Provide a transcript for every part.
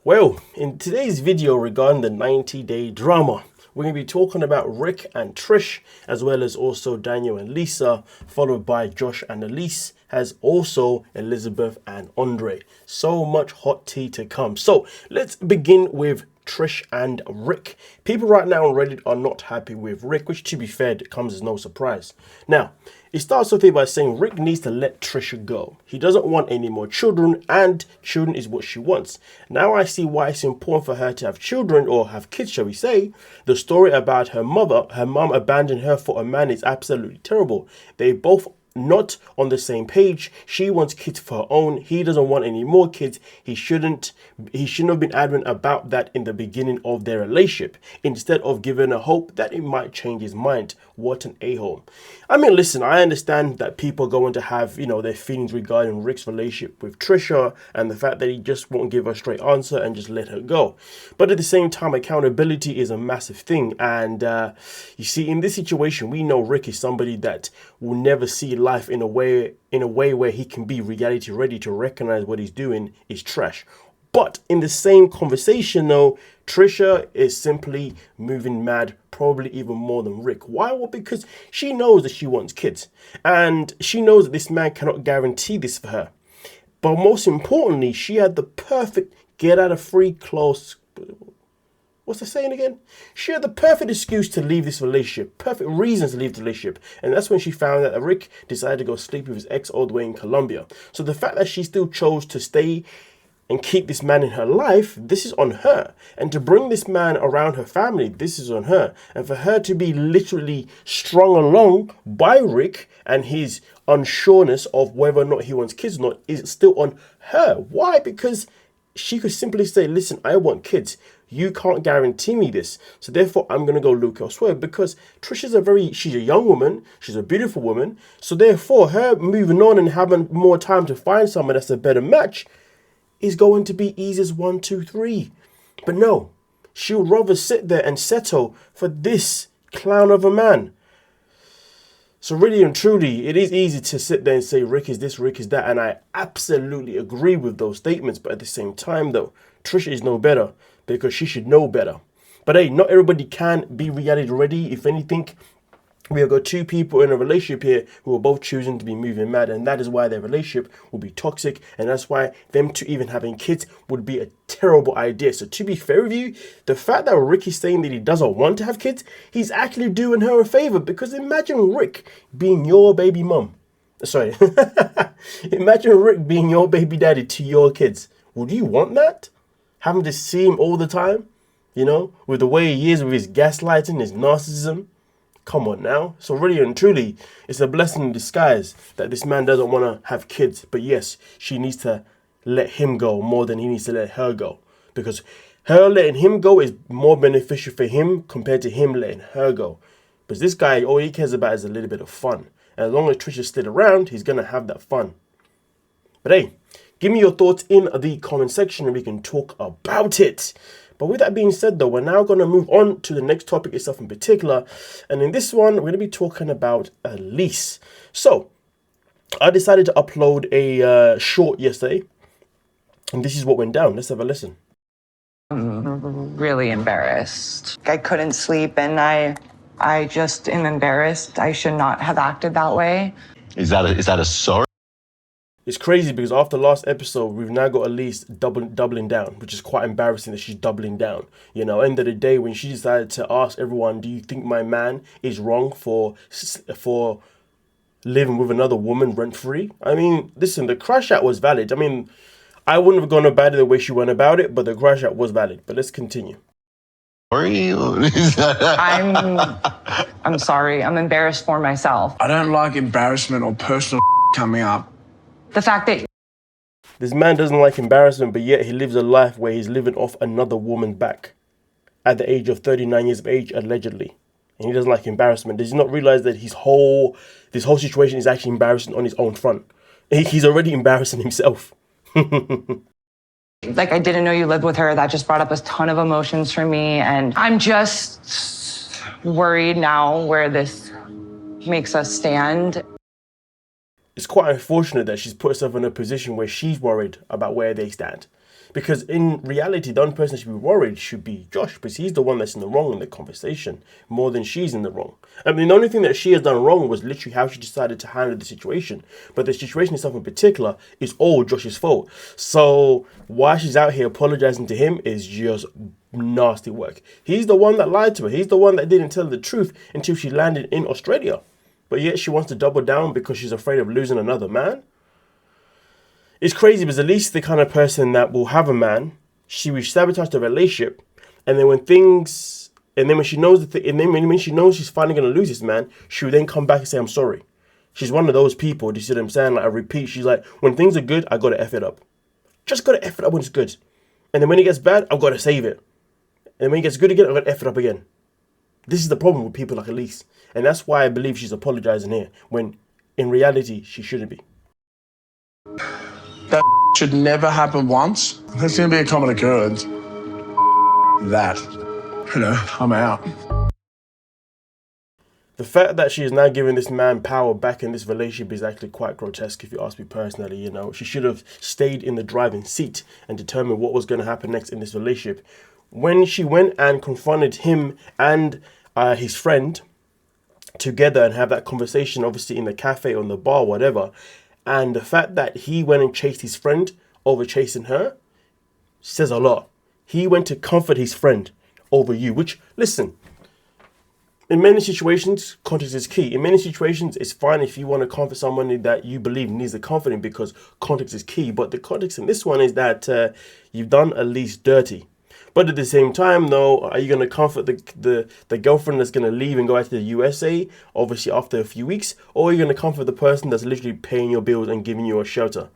Well, in today's video regarding the 90-day drama, we're going to be talking about Rick and Trish, as well as also Daniel and Lisa, followed by Josh and Elise, as also Elizabeth and Andre. So much hot tea to come. So let's begin with Trish and Rick. People right now on Reddit are not happy with Rick, which to be fair comes as no surprise. Now, it starts off here by saying Rick needs to let Trisha go. He doesn't want any more children, and children is what she wants. Now I see why it's important for her to have children, or have kids, shall we say. The story about her mom abandoning her for a man is absolutely terrible. They both not on the same page. She wants kids for her own. He doesn't want any more kids. He shouldn't have been adamant about that in the beginning of their relationship, instead of giving her hope that it might change his mind. What an a-hole. I mean, listen, I understand that people are going to have, their feelings regarding Rick's relationship with Trisha and the fact that he just won't give her a straight answer and just let her go. But at the same time, accountability is a massive thing. And you see, in this situation, we know Rick is somebody that will never see life in a way where he can be reality ready to recognize what he's doing is trash. But in the same conversation though, Trisha is simply moving mad, probably even more than Rick. Why? Well, because she knows that she wants kids, and she knows that this man cannot guarantee this for her. But most importantly, she had the perfect get out of free clause. What's the saying again? She had the perfect excuse to leave this relationship, perfect reasons to leave the relationship. And that's when she found out that Rick decided to go sleep with his ex all the way in Colombia. So the fact that she still chose to stay and keep this man in her life, this is on her. And to bring this man around her family, this is on her. And for her to be literally strung along by Rick and his unsureness of whether or not he wants kids or not is still on her. Why? Because she could simply say, listen, I want kids. You can't guarantee me this. So therefore, I'm going to go look elsewhere, because Trisha's she's a young woman. She's a beautiful woman. So therefore, her moving on and having more time to find someone that's a better match is going to be easy as 1, 2, 3. But no, she would rather sit there and settle for this clown of a man. So really and truly, it is easy to sit there and say Rick is this, Rick is that, and I absolutely agree with those statements. But at the same time though, Trisha is no better, because she should know better. But hey, not everybody can be reality ready. If anything, we have got two people in a relationship here who are both choosing to be moving mad, and that is why their relationship will be toxic, and that's why them two even having kids would be a terrible idea. So to be fair with you, the fact that Rick is saying that he doesn't want to have kids, he's actually doing her a favor, because imagine Rick being your baby mum. Sorry. Imagine Rick being your baby daddy to your kids. Would you want that? Having to see him all the time, with the way he is, with his gaslighting, his narcissism. Come on now. So really and truly, it's a blessing in disguise that this man doesn't want to have kids. But yes, she needs to let him go more than he needs to let her go. Because her letting him go is more beneficial for him compared to him letting her go. But this guy, all he cares about is a little bit of fun. And as long as Trisha's still around, he's going to have that fun. But hey, give me your thoughts in the comment section and we can talk about it. But with that being said though, we're now going to move on to the next topic itself in particular. And in this one, we're going to be talking about Elise. So, I decided to upload a short yesterday. And this is what went down. Let's have a listen. I'm really embarrassed. I couldn't sleep, and I just am embarrassed. I should not have acted that way. Is that a sorry? It's crazy because after last episode, we've now got Elise doubling down, which is quite embarrassing that she's doubling down. End of the day, when she decided to ask everyone, do you think my man is wrong for living with another woman rent-free? I mean, listen, the crash out was valid. I mean, I wouldn't have gone about it the way she went about it, but the crash out was valid. But let's continue. I'm sorry. I'm embarrassed for myself. I don't like embarrassment or personal coming up. The fact that this man doesn't like embarrassment, but yet he lives a life where he's living off another woman's back at the age of 39 years of age, allegedly. And he doesn't like embarrassment. Does he not realize that this whole situation is actually embarrassing on his own front? He's already embarrassing himself. I didn't know you lived with her. That just brought up a ton of emotions for me. And I'm just worried now where this makes us stand. It's quite unfortunate that she's put herself in a position where she's worried about where they stand. Because in reality, the only person that should be worried should be Josh, because he's the one that's in the wrong in the conversation, more than she's in the wrong. I mean, the only thing that she has done wrong was literally how she decided to handle the situation. But the situation itself in particular is all Josh's fault. So why she's out here apologizing to him is just nasty work. He's the one that lied to her. He's the one that didn't tell her the truth until she landed in Australia. But yet she wants to double down because she's afraid of losing another man. It's crazy because Elise is the kind of person that will have a man, she will sabotage the relationship, and then when she knows when she knows she's finally gonna lose this man, she will then come back and say, I'm sorry. She's one of those people, do you see what I'm saying? Like, I repeat, she's like, when things are good, I gotta F it up. Just gotta F it up when it's good. And then when it gets bad, I've gotta save it. And when it gets good again, I've gotta F it up again. This is the problem with people like Elise. And that's why I believe she's apologizing here, when in reality, she shouldn't be. That should never happen once. There's going to be a common occurrence. That, I'm out. The fact that she is now giving this man power back in this relationship is actually quite grotesque, if you ask me personally. She should have stayed in the driving seat and determined what was going to happen next in this relationship. When she went and confronted him and his friend together and have that conversation, obviously in the cafe or in the bar, whatever, and the fact that he went and chased his friend over chasing her says a lot. He went to comfort his friend over you, which, listen, in many situations, context is key. In many situations, it's fine if you want to comfort someone that you believe needs the comforting because context is key. But the context in this one is that you've done Elise dirty. But at the same time, though, are you going to comfort the girlfriend that's going to leave and go out to the USA, obviously after a few weeks? Or are you going to comfort the person that's literally paying your bills and giving you a shelter?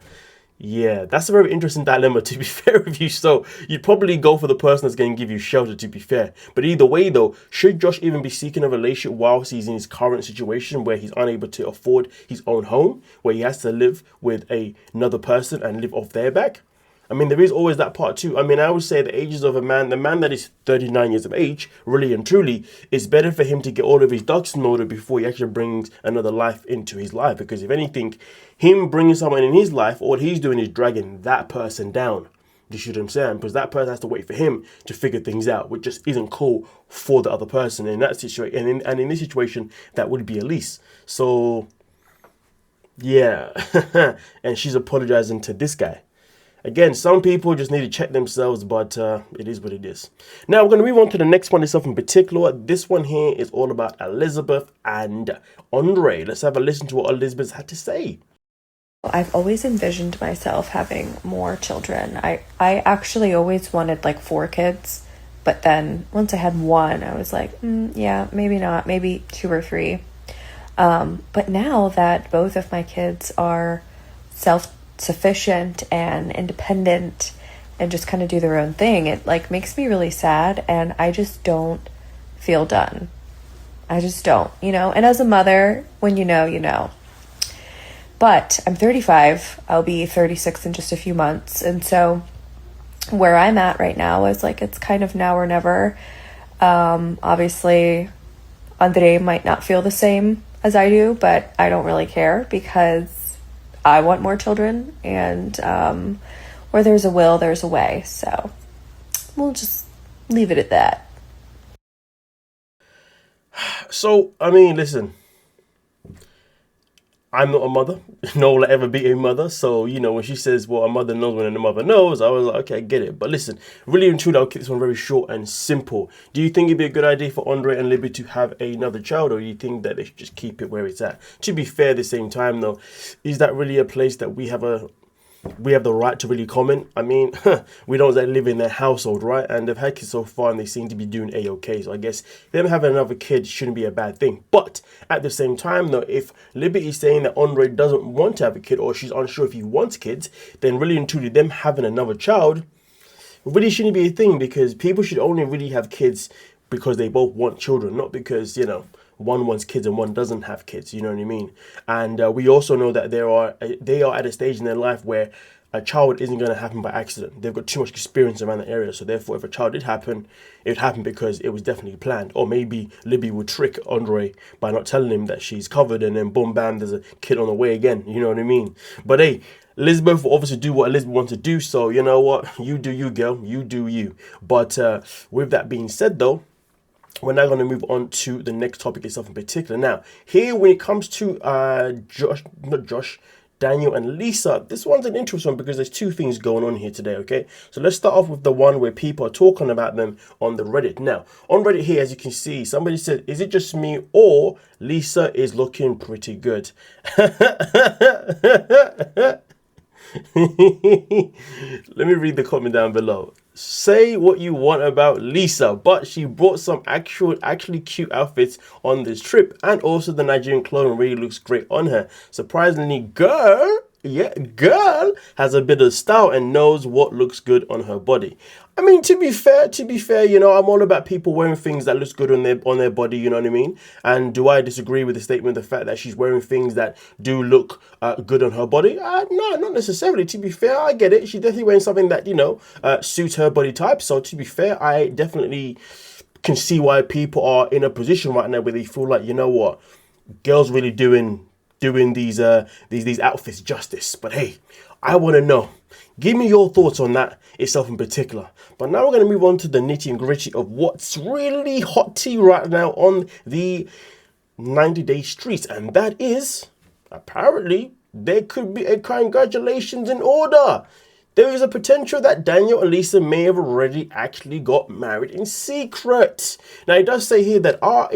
Yeah, that's a very interesting dilemma, to be fair with you. So you'd probably go for the person that's going to give you shelter, to be fair. But either way, though, should Josh even be seeking a relationship whilst he's in his current situation where he's unable to afford his own home, where he has to live with another person and live off their back? I mean, there is always that part too. I mean, I would say the ages of a man, the man that is 39 years of age, really and truly, it's better for him to get all of his ducks in order before he actually brings another life into his life. Because if anything, him bringing someone in his life, all he's doing is dragging that person down. You see what I'm saying? Because that person has to wait for him to figure things out, which just isn't cool for the other person in that situation. And in this situation, that would be Elise. So, yeah. And she's apologizing to this guy. Again, some people just need to check themselves, but it is what it is. Now, we're going to move on to the next one itself in particular. This one here is all about Elizabeth and Andrei. Let's have a listen to what Elizabeth had to say. I've always envisioned myself having more children. I actually always wanted like 4 kids, but then once I had 1, I was like, yeah, maybe not, maybe 2 or 3. But now that both of my kids are self-sufficient and independent and just kind of do their own thing, it like makes me really sad, and I just don't feel done. I just don't, and as a mother, when you know. But I'm 35, I'll be 36 in just a few months, and so where I'm at right now is like it's kind of now or never. Obviously Andrei might not feel the same as I do, but I don't really care because I want more children, and where there's a will, there's a way. So we'll just leave it at that. So, I mean, listen, I'm not a mother, nor will I ever be a mother. So, when she says, well, a mother knows when a mother knows, I was like, okay, I get it. But listen, really and truly, I'll keep this one very short and simple. Do you think it'd be a good idea for Andrei and Libby to have another child, or do you think that they should just keep it where it's at? To be fair, at the same time, though, is that really a place that we have the right to really comment? I mean, we don't live in their household, right? And they've had kids so far and they seem to be doing A-okay. So I guess them having another kid shouldn't be a bad thing. But at the same time, though, if Libby is saying that Andrei doesn't want to have a kid, or she's unsure if he wants kids, then really and truly them having another child really shouldn't be a thing, because people should only really have kids because they both want children, not because, one wants kids and one doesn't have kids, you know what I mean? And we also know that they are at a stage in their life where a child isn't going to happen by accident. They've got too much experience around the area, so therefore if a child did happen, it would happen because it was definitely planned. Or maybe Libby would trick Andrei by not telling him that she's covered, and then boom, bam, there's a kid on the way again, you know what I mean? But hey, Elizabeth will obviously do what Elizabeth wants to do. So you know what? You do you, girl. You do you. But with that being said, though, we're now going to move on to the next topic itself in particular. Now, here when it comes to Daniel and Lisa, this one's an interesting one because there's two things going on here today, okay? So let's start off with the one where people are talking about them on the Reddit. Now, on Reddit here, as you can see, somebody said, is it just me or Lisa is looking pretty good? Let me read the comment down below. Say what you want about Lisa, but she brought some actually cute outfits on this trip, and also the Nigerian clothing really looks great on her. Surprisingly, girl has a bit of style and knows what looks good on her body. I mean, to be fair, you know, I'm all about people wearing things that looks good on their body, you know what I mean? And do I disagree with the statement, the fact that she's wearing things that do look good on her body? No, not necessarily. To be fair, I get it. She's definitely wearing something that, you know, suits her body type. So to be fair, I definitely can see why people are in a position right now where they feel like, you know what, girls really doing these outfits justice. But hey, I want to know. Give me your thoughts on that itself in particular. But now we're going to move on to the nitty and gritty of what's really hot tea right now on the 90-day streets. And that is, apparently, there could be a congratulations in order. There is a potential that Daniel and Lisa may have already actually got married in secret. Now, it does say here that are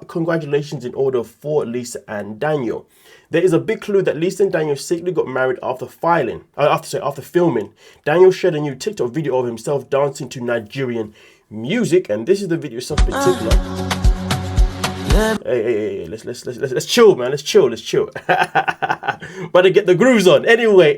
congratulations in order for Lisa and Daniel. There is a big clue that Lisa and Daniel secretly got married after filming. Daniel shared a new TikTok video of himself dancing to Nigerian music, and this is the video itself in particular. Hey, let's chill, man. Let's chill. But to get the grooves on. Anyway.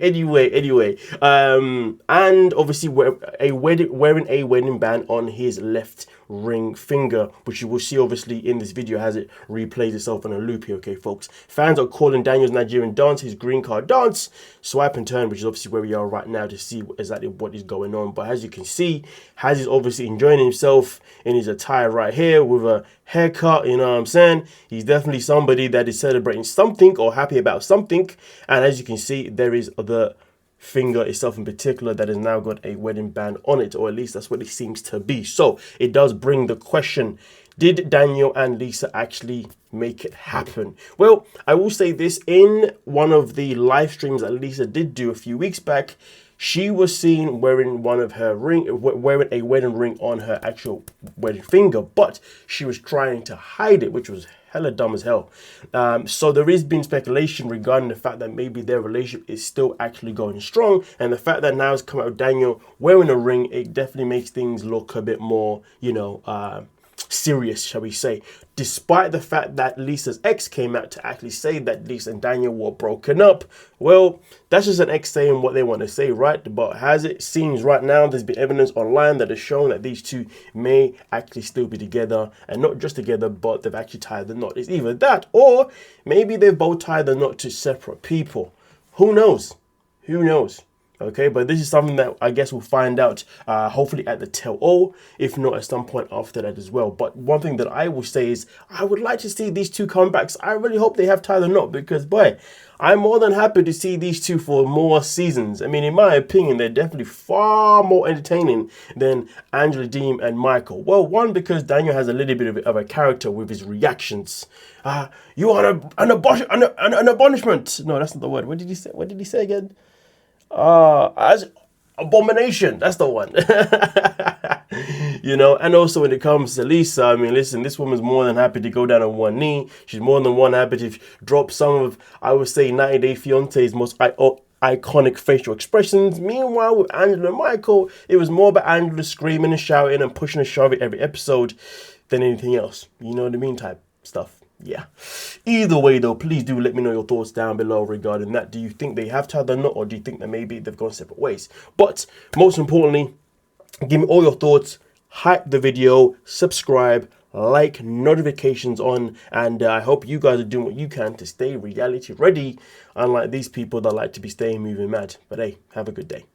And obviously wearing a wedding band on his left ring finger, which you will see obviously in this video as it replays itself on a loop here, okay, folks. Fans are calling Daniel's Nigerian dance his green card dance, swipe and turn, which is obviously where we are right now to see exactly what is going on. But as you can see, Haz is obviously enjoying himself in his attire right here with a haircut, you know what I'm saying? He's definitely somebody that is celebrating something or happy about something. And as you can see, there is the finger itself in particular that has now got a wedding band on it, or at least that's what it seems to be. So it does bring the question, did Daniel and Lisa actually make it happen? Well, I will say this, in one of the live streams that Lisa did do a few weeks back, she was seen wearing wearing a wedding ring on her actual wedding finger, but she was trying to hide it, which was hella dumb as hell. So there is been speculation regarding the fact that maybe their relationship is still actually going strong, and the fact that now it's come out with Daniel wearing a ring, it definitely makes things look a bit more, you know, serious, shall we say, despite the fact that Lisa's ex came out to actually say that Lisa and Daniel were broken up. Well, that's just an ex saying what they want to say, right? But as it seems right now, there's been evidence online that has shown that these two may actually still be together, and not just together, but they've actually tied the knot. It's either that, or maybe they've both tied the knot to separate people. Who knows? Okay, but this is something that I guess we'll find out hopefully at the tell-all, if not at some point after that as well. But one thing that I will say is I would like to see these two comebacks. I really hope they have tied the knot, because boy, I'm more than happy to see these two for more seasons. I mean, in my opinion, they're definitely far more entertaining than Angela Deem and Michael. Well, one, because Daniel has a little bit of a character with his reactions. You are an abonishment. No, that's not the word. What did he say? What did he say again? As abomination, that's the one. You know, and also when it comes to Lisa, I mean, listen, this woman's more than happy to go down on one knee. She's more than happy to drop some of, I would say, 90 Day Fiance's most iconic facial expressions. Meanwhile, with Angela and Michael, it was more about Angela screaming and shouting and pushing and shoving every episode than anything else. You know what I mean? Type stuff. Yeah. Either way, though, please do let me know your thoughts down below regarding that. Do you think they have tied the knot, or do you think that maybe they've gone separate ways? But most importantly, give me all your thoughts. Hype the video, subscribe, like, notifications on, and I hope you guys are doing what you can to stay reality ready, unlike these people that like to be staying moving mad. But hey, have a good day.